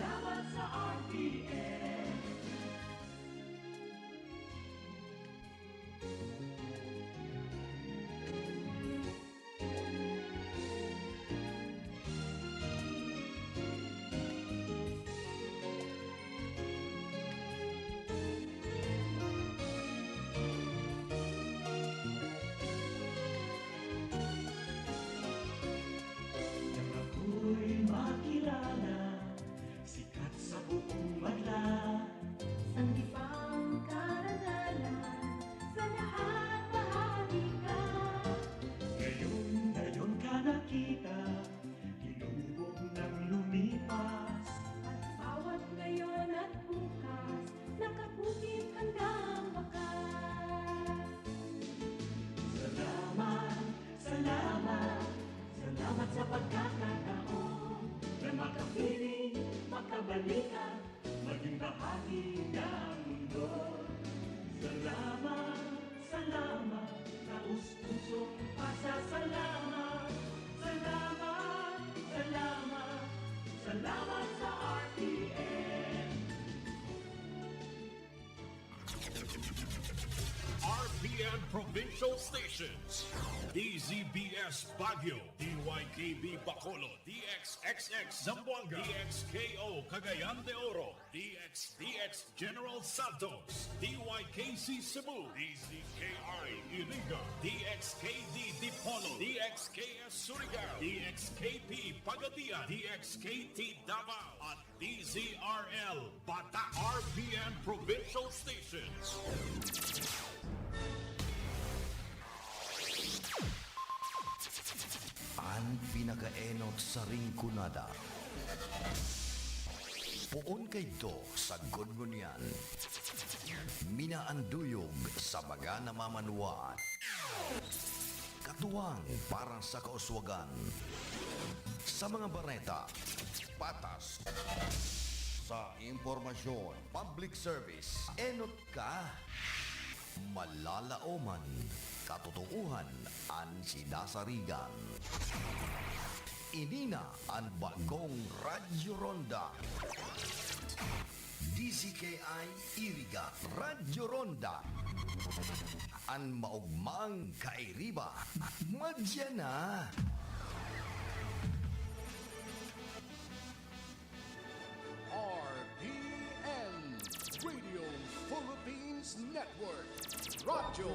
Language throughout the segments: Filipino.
Salamat sa RTN. Ako'y makilala, sikat sa buong madla. Sanggipang karangalan, sa lahat bahagi ka. Ngayon ka nakita, hinubog ng lumipas. At bawat ngayon at bukas, nakapukit hanggang wakas. Salamat, salamat, salamat sa pagkakataon na makapiling, makabalikan, maging bahagi ng mundo. Salamat, salamat, taus-pusong pasasalamat. Salamat, salamat, salamat sa RTN. RPN Provincial Stations, DZBS Baguio, DYKB Bacolod, DXXX Zamboanga, DXKO Cagayan de Oro, DXDX General Santos, DYKC Cebu, DZKI Iriga, DXKD Dipolo, DXKS Surigao, DXKP Pagadian, DXKT Davao, at DZRL Bata. RPN Provincial Stations. Ang pinakaenot sa ringkunada. Puon kay do sa gungunyan. Minaanduyog sa mga namamanwa. Katuwang para sa kauswagan. Sa mga bareta, patas. Sa impormasyon, public service, enot ka. Malalaoman, katotohanan ang sinasarigan. Inina ang bagong Radyo Ronda. DCKI Iriga Radyo Ronda. Ang maugmang kairiba. Madya na. RPN Radio Philippines Network Radyo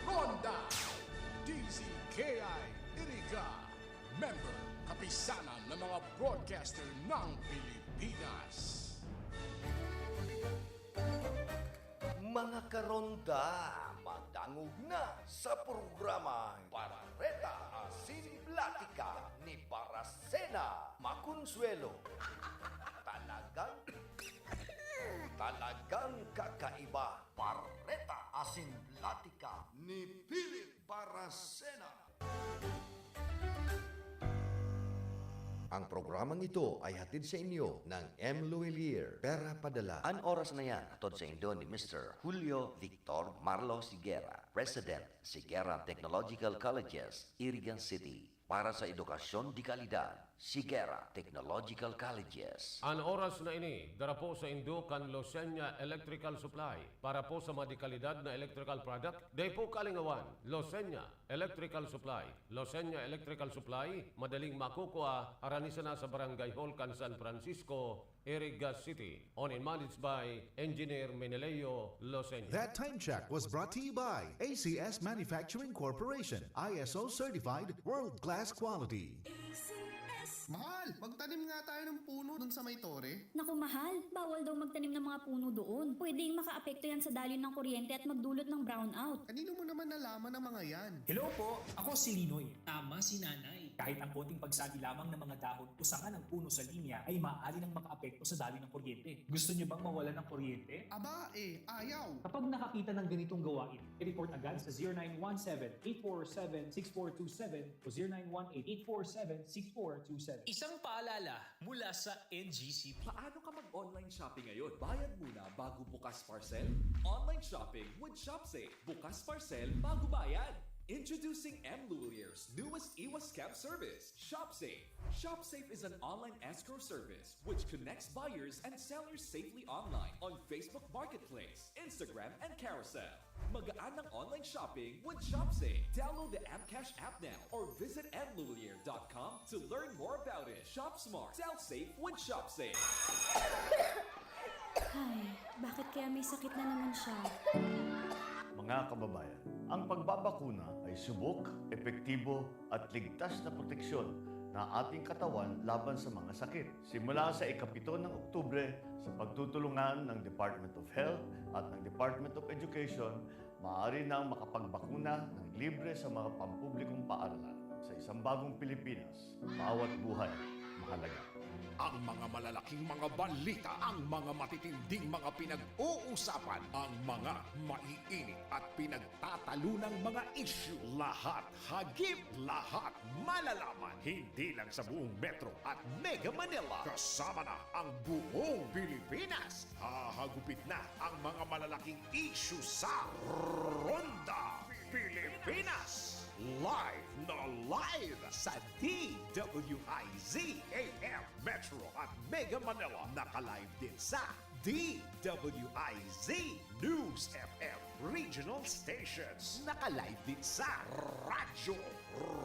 Ronda DZKI Iriga Member Kapisanan ng mga broadcaster ng Pilipinas. Mga karonda, madangog na sa programa Bareta Asin Platika ni Baracina Maconsuelo. Talagang kakaiba. Bareta Asin Platika ni Phillip Baracina. Ang programang ito ay hatid sa inyo ng M. Luilier, Pera Padala. Ang oras na yan, atod sa indo ni Mr. Julio Victor Marlo Sigera, President, Sigera Technological Colleges, Iriga City. Para sa edukasyon di kalidad, Sigera Technological Colleges. Ang oras na ini, dara po sa indo kan Losenya Electrical Supply. Para po sa madikalidad na electrical product, day po kalingawan, Losenya Electrical Supply. Losenya Electrical Supply, madaling makukuha, aranisa na sa Barangay Hall, San Francisco, Iriga City. On and managed by Engineer Meneleo Losenya. That time check was brought to you by ACS Manufacturing Corporation, ISO certified, world-class quality. Mahal, magtanim nga tayo ng puno dun sa may tore. Naku mahal, bawal daw magtanim ng mga puno doon. Pwedeng makaapekto yan sa daloy ng kuryente at magdulot ng brownout. Kanino mo naman nalaman ang mga yan? Hello po, ako si Linoy. Tama si Nanay. Kahit ang konting pagsagi lamang ng mga dahon o sanga ng puno sa linya ay maaari nang makaapekto sa daloy ng kuryente. Gusto niyo bang mawalan ng kuryente? Aba ayaw. Kapag nakakita ng ganitong gawain, i-report agad sa 0917-847-6427 o 0918-847-6427. Isang paalala mula sa NGC. Paano ka mag-online shopping ngayon? Bayad muna bago bukas parcel? Online shopping with ShopSafe. Bukas parcel bago bayad. Introducing M. Lulier's newest iwas scam service, ShopSafe. ShopSafe is an online escrow service which connects buyers and sellers safely online on Facebook Marketplace, Instagram, and Carousel. Magaan ng online shopping with ShopSafe. Download the Amcash app now or visit mlulier.com to learn more about it. Shop smart. Sell safe with ShopSafe. Ay, bakit kaya may sakit na naman siya? Mga kababayan, ang pagbabakuna ay subok, epektibo at ligtas na proteksyon na ating katawan laban sa mga sakit. Simula sa ika-7 ng Oktubre, sa pagtutulungan ng Department of Health at ng Department of Education, maaari nang makapagbakuna ng libre sa mga pampublikong paaralan. Sa isang bagong Pilipinas, bawat buhay mahalaga. Ang mga malalaking mga balita, ang mga matitinding mga pinag-uusapan, ang mga maiinit at pinagtatalunang mga issue. Lahat hagip, lahat malalaman. Hindi lang sa buong Metro at Mega Manila. Kasama na ang buong Pilipinas. Hahagupit na ang mga malalaking issue sa Ronda Pilipinas. Live na live sa DWIZ AM Metro at Mega Manila. Naka-live din sa DWIZ News FM Regional Stations. Naka-live din sa Radyo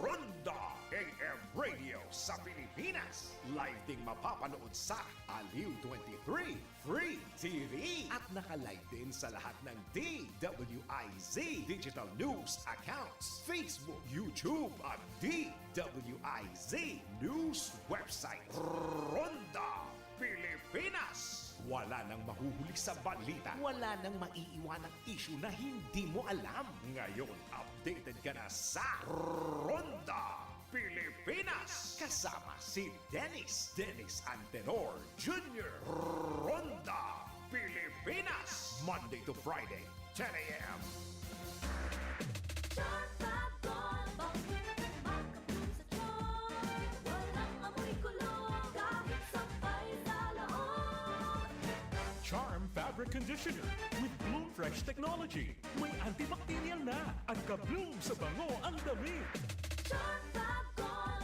Ronda AM Radio sa Pilipinas. Live ding mapapanood sa Aliw 23 Free TV. At naka-live din sa lahat ng DWIZ Digital News accounts, Facebook, YouTube at DWIZ News website. Ronda Pilipinas. Wala nang mahuhuli sa balita. Wala nang maiiwanang issue na hindi mo alam. Ngayon, updated ka na sa Ronda Pilipinas. Kasama si Dennis Antenor Jr. Ronda Pilipinas. Monday to Friday, 10 a.m. Charm Fabric Conditioner with Bloom Fresh Technology. May antibacterial na at ka-bloom sa bango ang damit. Charm Fab Gold,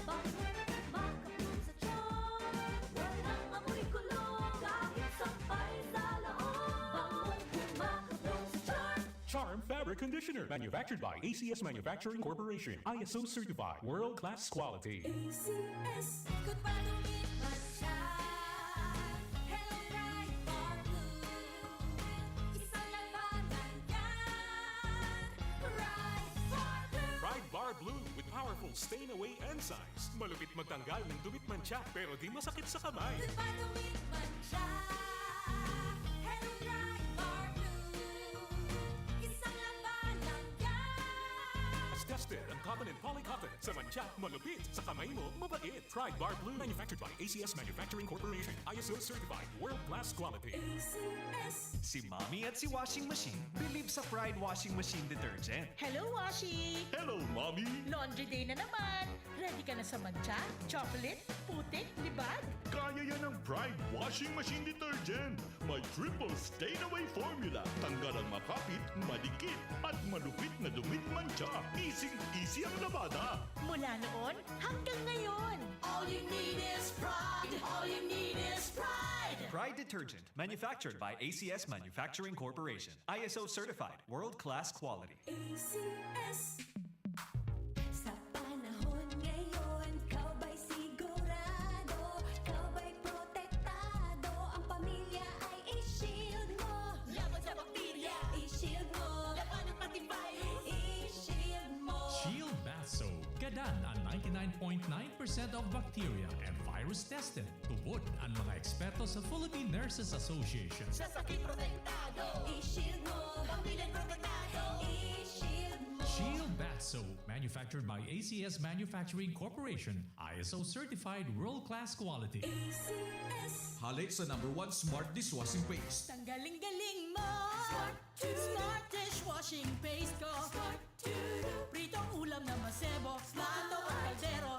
makabloom sa charm. Walang amoy kulong, kahit sampay sa loob. Makabloom sa charm. Charm Fabric Conditioner, manufactured by ACS Manufacturing Corporation. ISO certified, world-class quality. ACS, good pa dumit man siya. Hello, Bright Bar Blue. Isang labanan yan. Bright Bar Blue. Pride Bar Blue with powerful stain-away enzymes. Malupit magtanggal ng dumit mancha pero di masakit sa kamay. Good pa dumit man siya. Hello, Bright Bar Blue. Isang labanan yan. As tested ang cotton and polycotton sa mancha, malupit sa kamay mo, mabait. Pride Bar Blue, manufactured by ACS Manufacturing Corporation. ISO certified, world-class quality. ACS. Si Mommy at si Washing Machine believe sa Pride Washing Machine Detergent. Hello, Washi! Hello, Mommy! Laundry day na naman! Ready ka na sa mancha, chocolate, putik, libag? Kaya yan ang Pride Washing Machine Detergent. May triple stain-away formula. Tanggal ang makapit, madikit, at malupit na dumit mancha. Easy ang labada. Mula noon hanggang ngayon. All you need is pride. All you need is pride. Pride Detergent, manufactured by ACS Manufacturing Corporation. ISO certified, world-class quality. ACS. Sa panahon ngayon, kau ba'y sigurado? Kau ba'y protektado? Ang pamilya ay i-shield mo. Laban sa bakterya, i-shield mo. Laban ng matibay, i-shield mo. Shield Bath Soap. Gadan ang 99.9% of bacteria and virus tested. Tubod ang mga eksperto sa Philippine Nurses Association. Sa sakit protektado, i-shield mo. Pamilya protektado, i-shield mo. Shield Bath Soap, manufactured by ACS Manufacturing Corporation. ISO certified world-class quality. ACS. Halik sa #1 Smart Dishwashing Paste. Tanggaling-galing mo! Smart 2. Smart dishwashing paste ko! Smart Pritong ulam na masebo, mato at kaldero,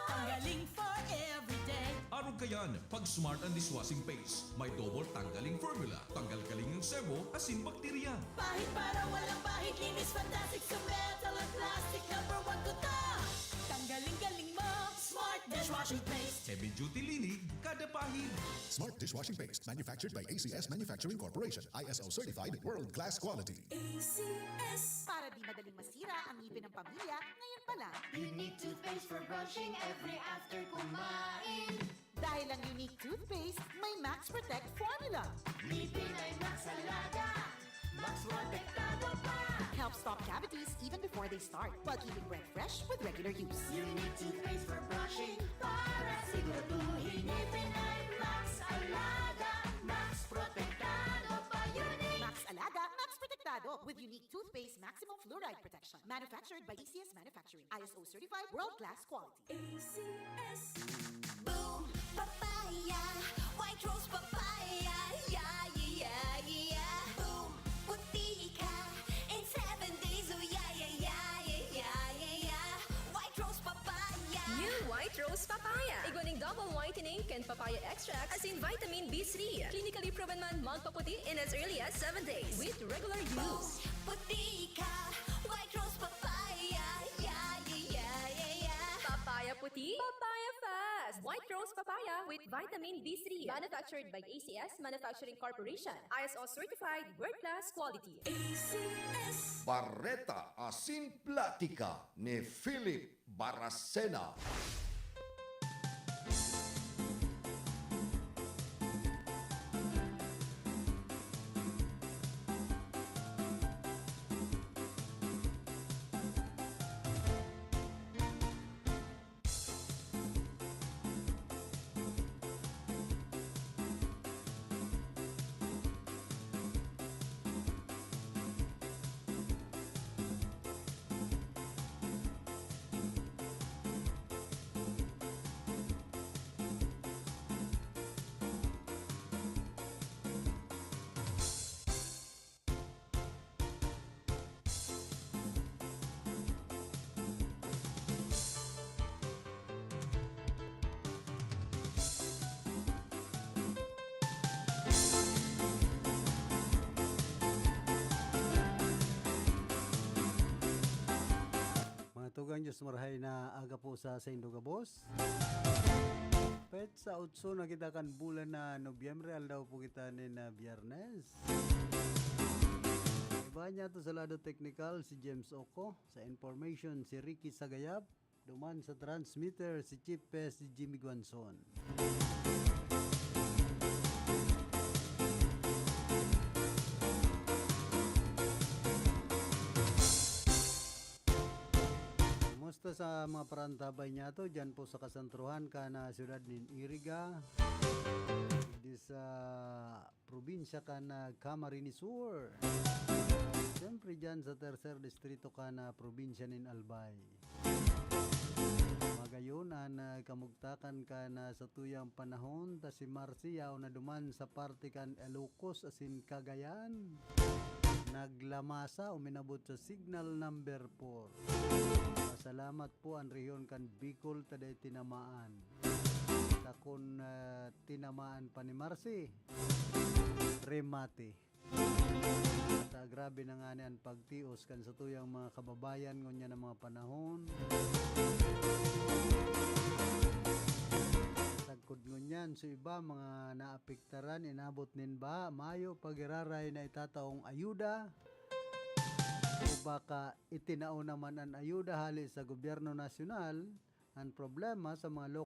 tanggaling for everyday. Araw kayan, pag Smart and Dishwashing Paste, may double tanggaling formula. Tanggal galing ng sebo, asin bakterya. Pahit para walang pahit, linis fantastic sa metal at plastic. Number 1 ko ta. Tanggaling-galing mo, Smart dishwashing paste. Heavy duty linig, kada pahid. Smart dishwashing paste, manufactured by ACS Manufacturing Corporation, ISO certified, world-class quality. ACS. para di madaling masira ang ngipin ng pamilya, ngayon pa lang. Unique toothpaste for brushing every after kumain. Dahil ang unique toothpaste, may Max Protect formula. Ngipin ay Max Alaga, Max Protektado pa. Helps stop cavities even before they start, while keeping breath fresh with regular use. Unique toothpaste for brushing, para siguraduhin ngipin ay Max Alaga, Max Protektado pa. Unique Max Alaga, Max Protectado with unique toothpaste maximum fluoride protection. Manufactured by ACS Manufacturing, ISO certified, world-class quality. ACS. Boom, papaya, white rose papaya, yeah, yeah, yeah. Boom, puti ka in 7 days, oh yeah, yeah, yeah, yeah, yeah, yeah. White rose papaya. New White Rose Papaya. Iguaning double whitening and papaya extract as in vitamin B3. Clinically proven man magpaputi in as early as 7 days with regular use. Puti ka, white rose papaya, yeah, yeah, yeah, yeah, yeah. Papaya puti, papaya fast. White Rose Papaya with vitamin B3. Manufactured by ACS Manufacturing Corporation. ISO certified, world-class quality. ACS. Bareta Asin Platika ni Phillip Baracina. Tugang Diyos marahay na aga po sa Saindoga Boss. Pet sa utso na kita kan bulan na Nobyembre, aldaw po kita ni na Biyernes. Iba niya to sa lado technical si James Oko, sa information si Ricky Sagayap, duman sa transmitter si Chief Pes si Jimmy Guanzon. Kumusta sa mga parantabay niya to dyan po sa kasantruhan ka na siyudad ni Iriga, di sa probinsya ka na Camarines Sur, siyempre dyan sa tercer distrito ka na probinsya nin Albay. Magayon na kamugtakan ka na sa tuyang panahon ta si Marcia o na duman sa parte kan Ilocos asin Cagayan, naglamasa o minabot sa signal number 4. Salamat po ang rehiyon kan Bicol taday tinamaan. Takon tinamaan pa ni Marcy. Remate. At grabe na nga niyan pagtios kan sa tuyang mga kababayan ngunya ng mga panahon. Tagkod ngunyan so iba mga naapektaran inabot nin ba mayo pagiraray na itataong ayuda. O baka itinao naman ang ayuda hali sa gobyerno nasyonal, ang problema sa mga